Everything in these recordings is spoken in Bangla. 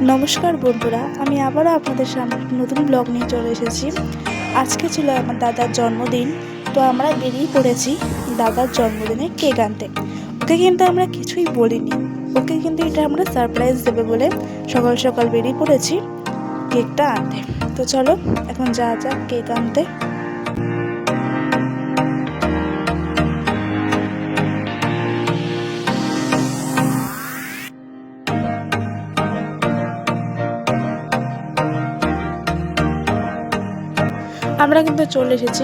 নমস্কার বন্ধুরা, আমি আবারও আপনাদের সামনে নতুন ব্লগ নিয়ে চলে এসেছি। আজকে ছিল আমার দাদার জন্মদিন, তো আমরা বেরিয়ে পড়েছি দাদার জন্মদিনে কেক আনতে। ওকে কিন্তু আমরা কিছুই বলিনি, ওকে কিন্তু এটা আমরা সারপ্রাইজ দেবে বলে সকাল সকাল বেরিয়ে পড়েছি কেকটা আনতে। তো চলো এখন যাক কেক আনতে। আমরা কিন্তু চলে এসেছি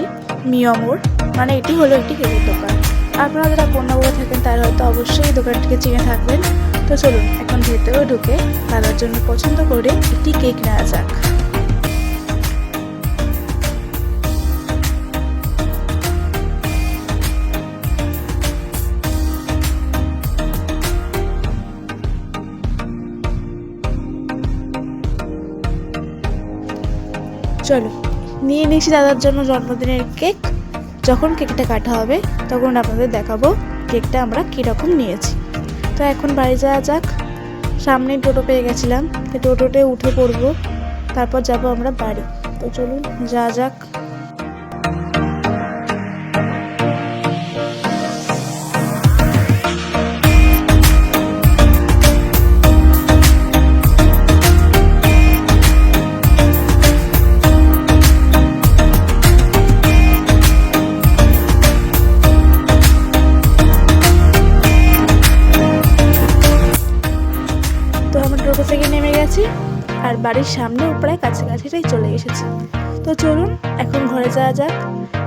মিয়া মোড়, মানে এটি হলো একটি কেকের দোকান। আপনারা যারা কন্যাগুলো থাকেন তারা হয়তো অবশ্যই দোকানটিকে চিনে থাকবেন। তো চলুন এখন ভেতরে ঢুকে তাদের জন্য পছন্দ করে একটি কেক নেওয়া যাক। চলো নিয়ে নিয়েছি দাদার জন্য জন্মদিনের কেক। যখন কেকটা কাটা হবে তখন আপনাদের দেখাবো কেকটা আমরা কীরকম নিয়েছি। তো এখন বাড়ি যাওয়া যাক। সামনে টোটো পেয়ে গেছিলাম, তো টোটোতে উঠে পড়বো, তারপর যাব আমরা বাড়ি। তো চলুন যাওয়া যাক। টোটো থেকে নেমে গেছি আর বাড়ির সামনেও প্রায় কাছাকাছিটাই চলে এসেছি। তো চলুন এখন ঘরে যাওয়া যাক,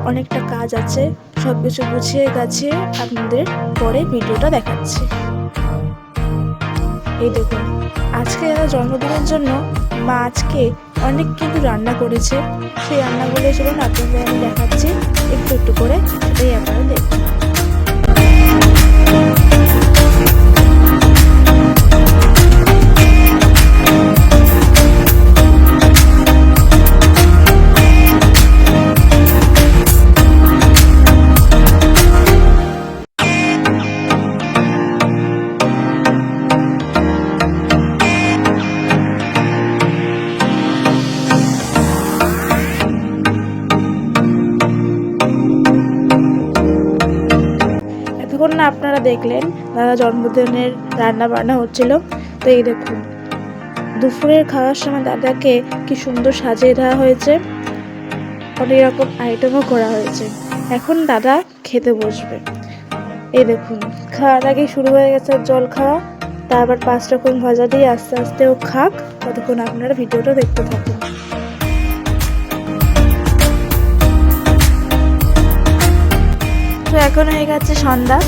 অনেকটা কাজ আছে, সব কিছু গুছিয়ে গাছিয়ে আপনাদের পরে ভিডিওটা দেখাচ্ছি। এই দেখুন, আজকে জন্মদিনের জন্য মা আজকে অনেক কিন্তু রান্না করেছে। সেই রান্নাগুলো চলুন আপনাদের আমি দেখাচ্ছি একটু একটু করে, সেটাই আপনারা দেখুন। এখন না আপনারা দেখলেন দাদা জন্মদিনের রান্না বান্না হচ্ছিল। তো এই দেখুন, দুপুরের খাওয়ার সময় দাদাকে কি সুন্দর সাজিয়ে দেওয়া হয়েছে, অনেক রকম আইটেমও করা হয়েছে। এখন দাদা খেতে বসবে। এই দেখুন, খাওয়ার আগে শুরু হয়ে গেছে জল খাওয়া, তারপর 5 রকম ভাজা দিয়ে আস্তে আস্তে ও খাক। ততক্ষণ আপনারা ভিডিওটা দেখতে থাকুন। তো এখন হয়ে গেছে সন্ধ্যা,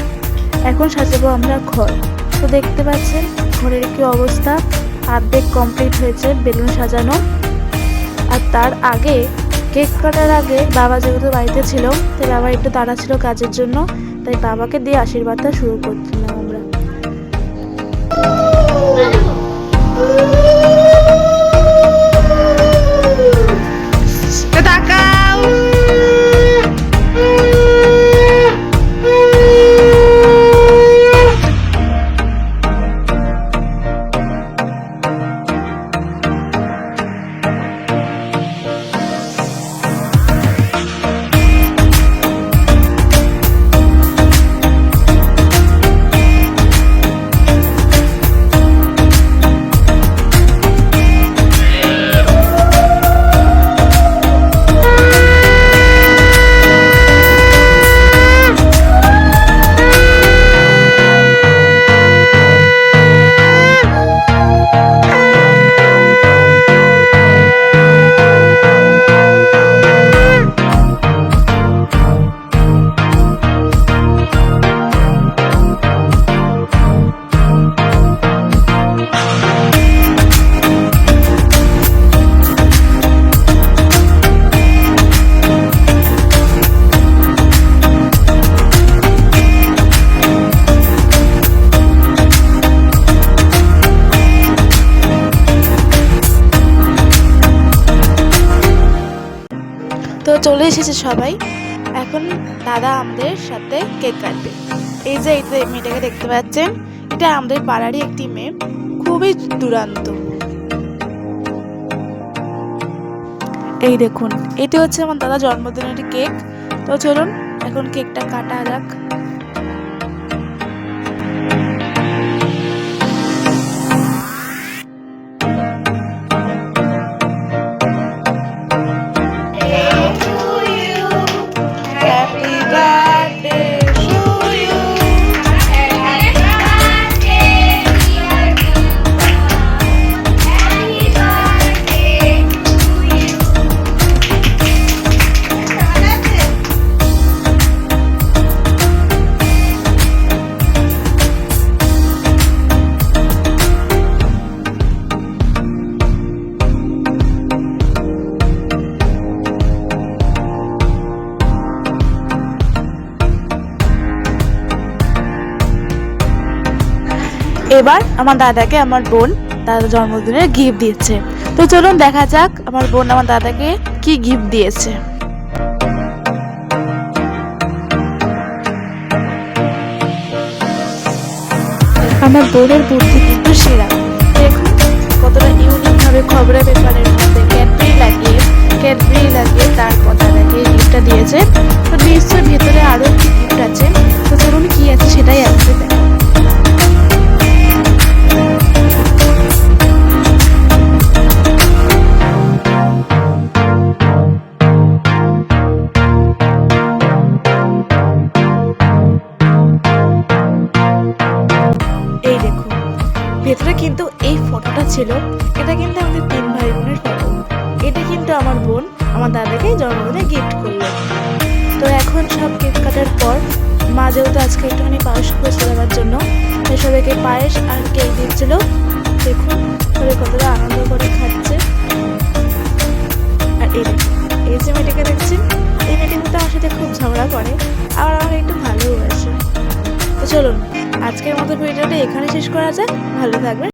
এখন সাজাবো আমরা ঘর। তো দেখতে পাচ্ছেন ঘরের কি অবস্থা, অর্ধেক কমপ্লিট হয়েছে বেলুন সাজানো। আর তার আগে কেক কাটার আগে বাবা যেহেতু বাড়িতে ছিল, তাই বাবা একটু তাড়া ছিল কাজের জন্য, তাই বাবাকে দিয়ে আশীর্বাদটা শুরু করছিলাম আমরা। তো চলে এসেছে সবাই, এখন দাদা আমাদের সাথে কেক কাটবে। এই যে মেয়েটাকে দেখতে পাচ্ছেন, এটা আমাদের পাড়ারই একটি মেয়ে, খুবই দুরান্ত। এই দেখুন, এটি হচ্ছে আমার দাদা জন্মদিনের কেক। তো চলুন এখন কেকটা কাটা যাক। এবার আমার দাদাকে আমার বোন দাদার জন্মদিনের গিফট দিয়েছে। তো চলুন দেখা যাক আমার বোন আমার দাদাকে কি গিফট দিয়েছে। আমার বোনের বুদ্ধি কিন্তু সেরা। দেখুন কতটা ইউনিক ভাবে খবরের পেপারের মধ্যে ক্যাডবেরি লাগিয়ে তারপর দাদাকে গিফটটা দিয়েছে। তো নিশ্চয়ই ভেতরে আরো একটি গিফট আছে। তো চলুন কি আছে সেটাই আসতে দেখ। এই দেখুন ভেতরে কিন্তু এই ফটোটা ছিল। এটা কিন্তু আমাদের 3 ভাই বোনের ফটো। এটা কিন্তু আমার বোন আমার দাদাকে জন্মদিনে গিফট করলো। তো এখন সব কেক কাটার পর মা যেহেতু আজকে একটুখানি পায়েস করেছিল আমার জন্য, তাই সবাইকে পায়েস আর কেক দিচ্ছিল। দেখুন সবাই কতটা আনন্দ করে খাচ্ছে। আর এই যে মেয়েটাকে দেখছেন, এই মেয়েটি কিন্তু আমার সাথে খুব ঝগড়া করে, আবার আমাকে একটু ভালোবাসে। তো চলুন আজকের মতো ভিডিওটা এখানে শেষ করা যাক। ভালো থাকবেন।